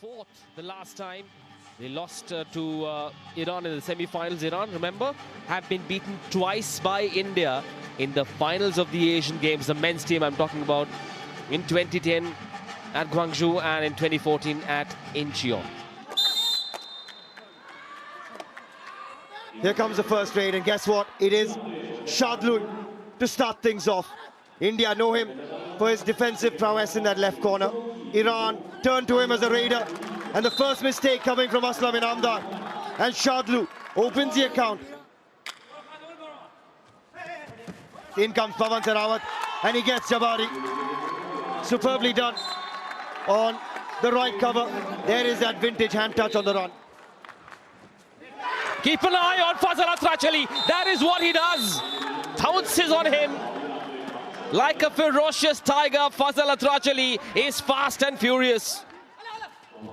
fourth the last time. They lost to Iran in the semi-finals. Iran, remember, have been beaten twice by India in the finals of the Asian Games. The men's team I'm talking about, in 2010 at Hangzhou and in 2014 at Incheon. Here comes the first raid, and guess what? It is Shadlu to start things off. India know him for his defensive prowess in that left corner. Iran turned to him as a raider, and the first mistake coming from Aslam Inamdar. And Shadlu opens the account. In comes Pavan Sehrawat, and he gets Jabari. Superbly done on the right cover. There is that vintage hand touch on the run. Keep an eye on Fazal Atrachali. That is what he does. Pounces on him. Like a ferocious tiger, Fazal Atrachali is fast and furious.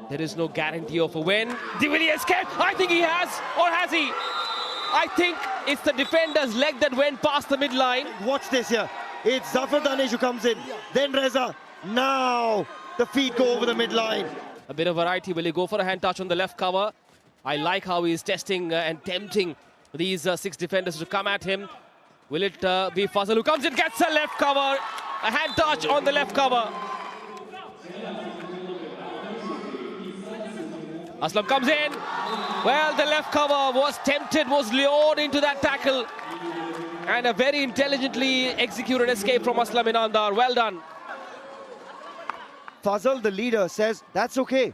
There is no guarantee of a win. De Villiers can. I think he has. Or has he? I think it's the defender's leg that went past the midline. Watch this here. It's Zafar Danish who comes in. Then Reza. Now the feet go over the midline. A bit of variety. Will he go for a hand touch on the left cover? I like how he's testing and tempting these six defenders to come at him. Will it be Fazal who comes in, gets a left cover, a hand touch on the left cover. Aslam comes in. Well, the left cover was tempted, was lured into that tackle. And a very intelligently executed escape from Aslam Inamdar. Well done. Fazal, the leader, says, that's okay.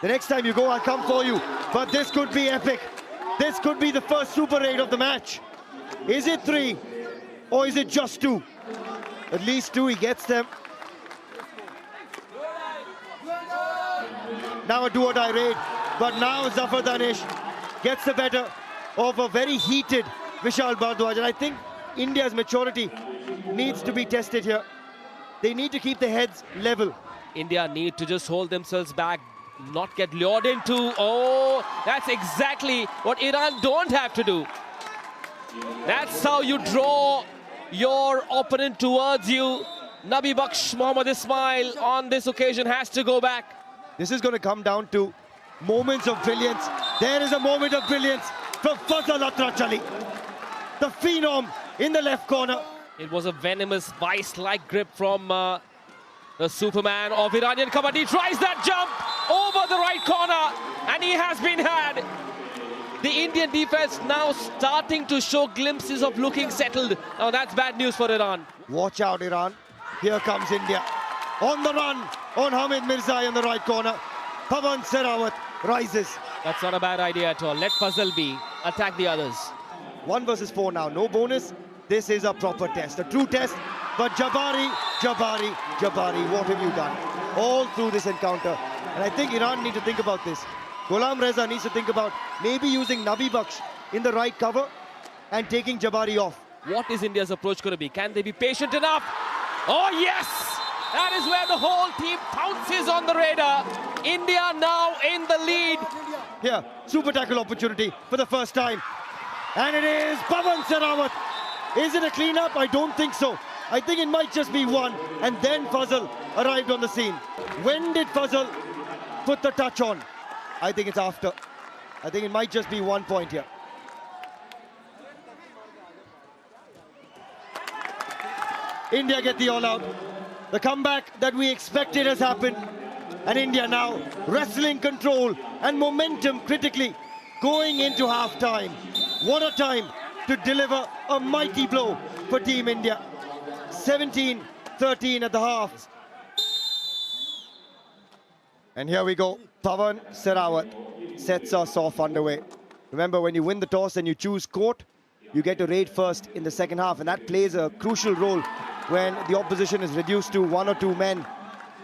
The next time you go, I'll come for you. But this could be epic. This could be the first super raid of the match. Is it 3 or is it just 2? At least 2, he gets them. Now a do-or-die raid. But now Zafar Danish gets the better of a very heated Vishal Bhardwaj. And I think India's maturity needs to be tested here. They need to keep their heads level. India need to just hold themselves back, not get lured into. Oh, that's exactly what Iran don't have to do. That's how you draw your opponent towards you. Nabi Baksh Mohammad Ismail on this occasion has to go back. This is going to come down to moments of brilliance. There is a moment of brilliance from Fazal Atrachali. The phenom in the left corner. It was a venomous vice-like grip from the Superman of Iranian kabaddi. Tries that jump over the right corner, and he has been had. The Indian defense now starting to show glimpses of looking settled. Now that's bad news for Iran. Watch out, Iran. Here comes India. On the run on Hamid Mirza in the right corner. Pavan Sehrawat rises. That's not a bad idea at all. Let Fazal be. Attack the others. 1 versus 4 now. No bonus. This is a proper test. A true test. But Jabari, what have you done? All through this encounter. And I think Iran need to think about this. Ghulam Reza needs to think about maybe using Nabi Baksh in the right cover and taking Jabari off. What is India's approach going to be? Can they be patient enough? Oh yes! That is where the whole team pounces on the radar. India now in the lead. Here, super tackle opportunity for the first time. And it is Pavan Sehrawat. Is it a cleanup? I don't think so. I think it might just be one. And then Fazal arrived on the scene. When did Fazal put the touch on? I think it's after. I think it might just be 1 point here. India get the all-out. The comeback that we expected has happened. And India now wrestling control and momentum critically going into half-time. What a time to deliver a mighty blow for Team India. 17-13 at the half. And here we go. Pavan Sehrawat sets us off underway. Remember, when you win the toss and you choose court, you get to raid first in the second half. And that plays a crucial role when the opposition is reduced to 1 or 2 men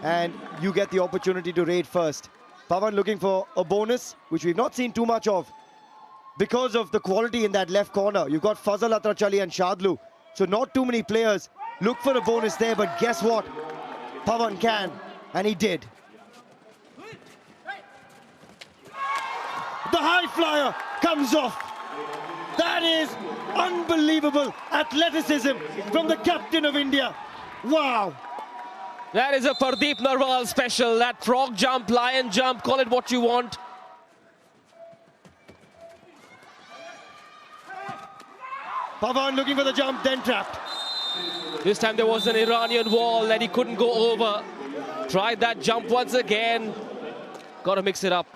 and you get the opportunity to raid first. Pavan looking for a bonus, which we've not seen too much of because of the quality in that left corner. You've got Fazal Atrachali and Shadlu. So not too many players look for a bonus there, but guess what? Pavan can, and he did. The high flyer comes off. That is unbelievable athleticism from the captain of India. Wow. That is a Pardeep Narwal special. That frog jump, lion jump, call it what you want. Pavan looking for the jump, then trapped. This time there was an Iranian wall that he couldn't go over. Tried that jump once again. Got to mix it up.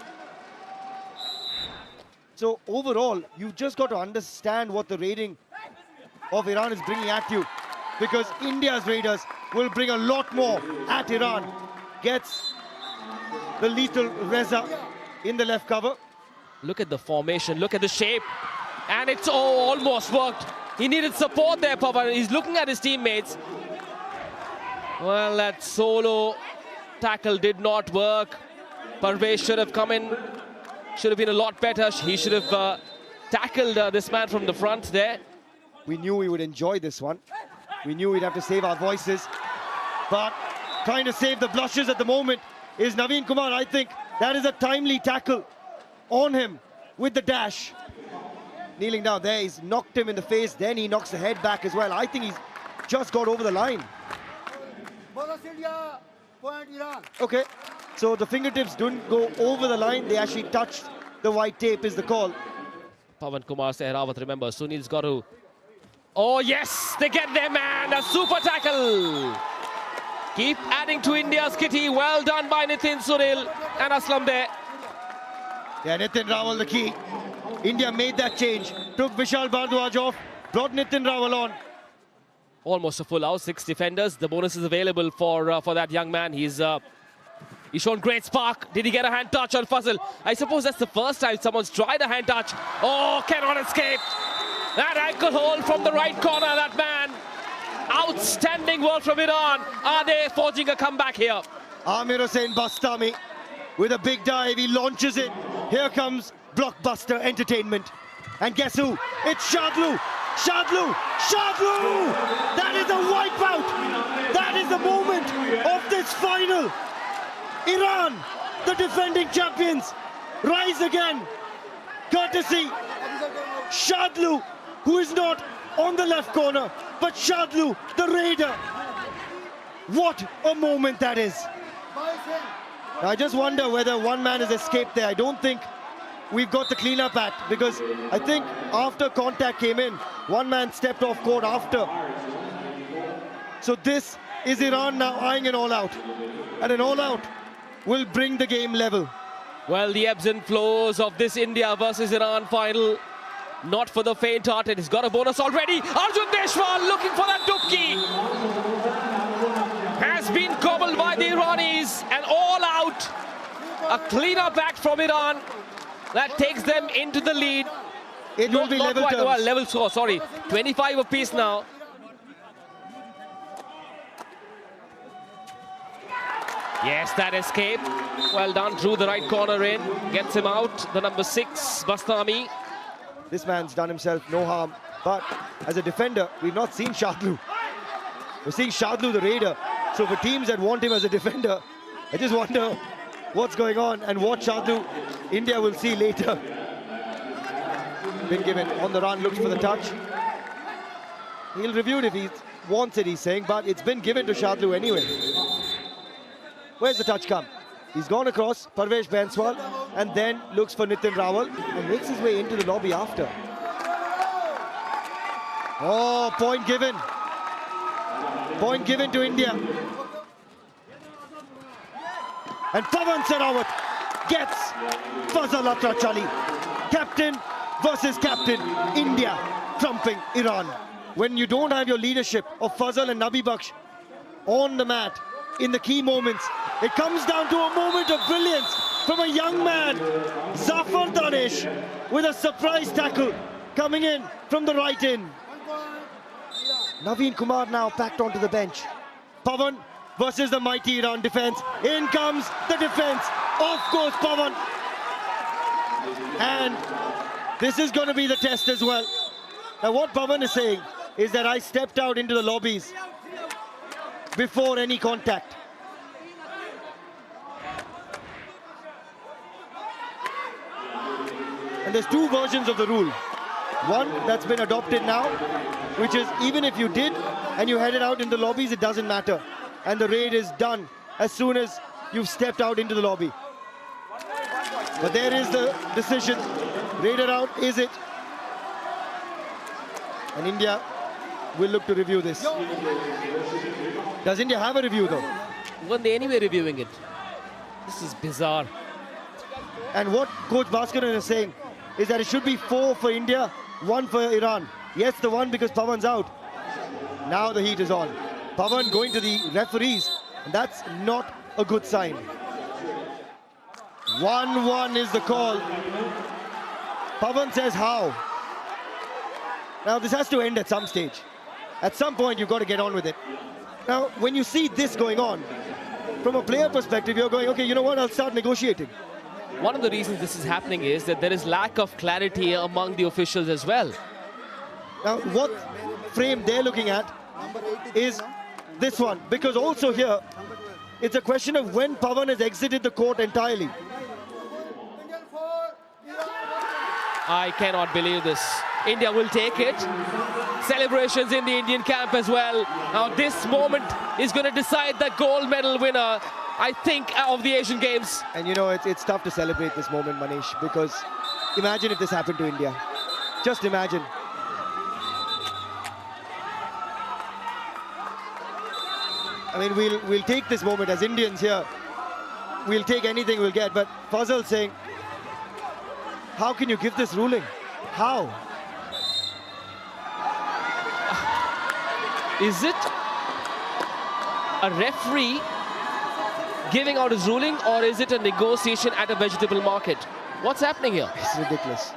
So overall, you've just got to understand what the rating of Iran is bringing at you, because India's raiders will bring a lot more at Iran. Gets the lethal Reza in the left cover. Look at the formation, look at the shape. And it's almost worked. He needed support there, Pavan. He's looking at his teammates. Well, that solo tackle did not work. Parvez should have come in. Should have been a lot better. He should have tackled this man from the front there. We knew we would enjoy this one. We knew we'd have to save our voices. But trying to save the blushes at the moment is Naveen Kumar. I think that is a timely tackle on him with the dash. Kneeling down there, he's knocked him in the face, then he knocks the head back as well. I think he's just got over the line. Okay, so the fingertips didn't go over the line, they actually touched the white tape is the call. Pavan Kumar Sehrawat, remember, Sunil's got to... Oh yes, they get their man, a super tackle. Keep adding to India's kitty, well done by Nitin Sunil and Aslam there. Yeah, Nitin Rawal the key. India made that change, took Vishal Bhardwaj off, brought Nitin Rawal on. Almost a full house, 6 defenders. The bonus is available for that young man. He's shown great spark. Did he get a hand touch on Fazal? I suppose that's the first time someone's tried a hand touch. Oh, cannot escape. That ankle hold from the right corner, that man. Outstanding work from Iran. Are they forging a comeback here? Amir Hossain Bastami with a big dive, he launches it. Here comes blockbuster entertainment. And guess who? It's Shadlu! Shadlu! Shadlu! That is a wipeout! That is the moment of this final! Iran, the defending champions, rise again. Courtesy Shadlu, who is not on the left corner, but Shadlu, the raider. What a moment that is. Now I just wonder whether one man has escaped there. I don't think we've got the cleanup act, because I think after contact came in, one man stepped off court after. So this is Iran now eyeing an all-out. And an all-out will bring the game level. Well, the ebbs and flows of this India versus Iran final, not for the faint-hearted. He's got a bonus already. Arjun Deshwal looking for that dupki. Has been gobbled by the Iranis, and all out. A clean-up act from Iran that takes them into the lead. It will be level terms. Well, level score, sorry. 25 apiece now. Yes, that escape. Well done, drew the right corner in. Gets him out, the number 6, Bastami. This man's done himself no harm. But as a defender, we've not seen Shadlu. We're seeing Shadlu the raider. So for teams that want him as a defender, I just wonder what's going on and what Shadlu India will see later. Been given on the run, looks for the touch. He'll review it if he wants it, he's saying, but it's been given to Shadlu anyway. Where's the touch come? He's gone across, Parvez Banswal, and then looks for Nitin Rawal and makes his way into the lobby after. Oh, point given. Point given to India. And Pavan Sehrawat gets Fazal Atrachali. Captain versus captain. India trumping Iran. When you don't have your leadership of Fazal and Nabi Baksh on the mat in the key moments, it comes down to a moment of brilliance from a young man, Zafar Danish, with a surprise tackle coming in from the right in. Naveen Kumar now packed onto the bench. Pavan versus the mighty Iran defense. In comes the defense. Of course, Pavan. And this is going to be the test as well. Now, what Pavan is saying is that I stepped out into the lobbies before any contact. And there's two versions of the rule. One that's been adopted now, which is even if you did and you headed out in the lobbies, it doesn't matter. and the raid is done as soon as you've stepped out into the lobby. But there is the decision. Raided out, is it? And India will look to review this. Does India have a review though? Weren't they anyway reviewing it? This is bizarre. And what Coach Bhaskaran is saying is that it should be 4 for India, 1 for Iran. Yes, the 1 because Pawan's out. Now the heat is on. Pawan going to the referees, and that's not a good sign. 1-1 is the call. Pawan says how? Now this has to end at some stage. At some point you've got to get on with it. Now when you see this going on, from a player perspective, you're going, okay, you know what, I'll start negotiating. One of the reasons this is happening is that there is lack of clarity among the officials as well. Now what frame they're looking at is this one, because also here it's a question of when Pawan has exited the court entirely. I cannot believe this. India will take it. Celebrations in the Indian camp as well. Now this moment is going to decide the gold medal winner, I think, of the Asian Games. And you know, it's tough to celebrate this moment, Manish, because imagine if this happened to India. Just imagine. I mean, we'll take this moment as Indians here. We'll take anything we'll get, but Fazal saying, how can you give this ruling? How? Is it a referee giving out his ruling, or is it a negotiation at a vegetable market? What's happening here? It's ridiculous.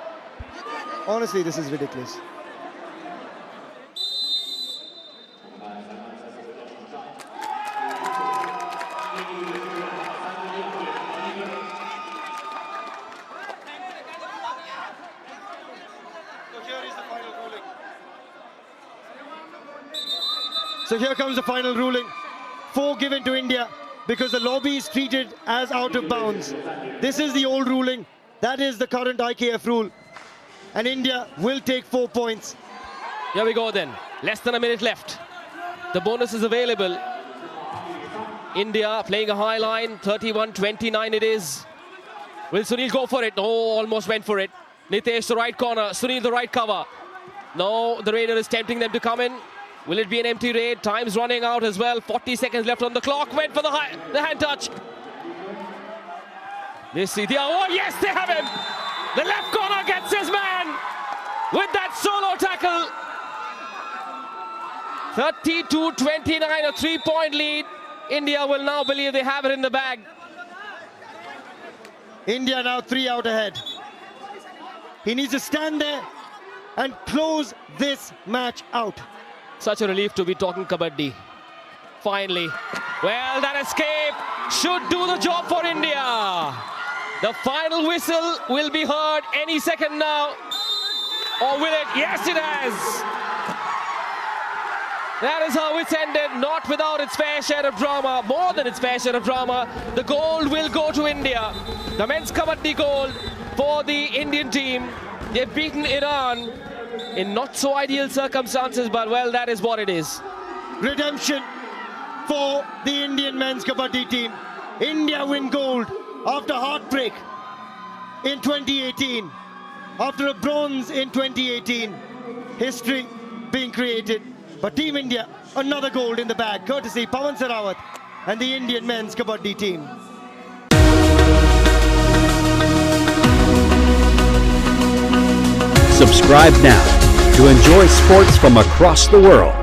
Honestly, this is ridiculous. So here comes the final ruling. 4 given to India because the lobby is treated as out of bounds. This is the old ruling. That is the current IKF rule. And India will take 4 points. Here we go then. Less than a minute left. The bonus is available. India playing a high line. 31-29 it is. Will Sunil go for it? Oh, almost went for it. Nitesh the right corner. Sunil the right cover. No, the Raider is tempting them to come in. Will it be an empty raid? Time's running out as well. 40 seconds left on the clock. Went for the hand touch. Oh yes, they have him. The left corner gets his man with that solo tackle. 32-29, a 3-point lead. India will now believe they have it in the bag. India now 3 out ahead. He needs to stand there and close this match out. Such a relief to be talking kabaddi. Finally. Well, that escape should do the job for India. The final whistle will be heard any second now. Or will it? Yes, it has. That is how it's ended. Not without its fair share of drama. More than its fair share of drama. The gold will go to India. The men's kabaddi gold for the Indian team. They've beaten Iran in not so ideal circumstances, but well, that is what it is. Redemption for the Indian men's kabaddi team. India win gold after heartbreak in 2018. After a bronze in 2018. History being created. But Team India, another gold in the bag, courtesy Pawan Sehrawat and the Indian men's kabaddi team. Subscribe now to enjoy sports from across the world.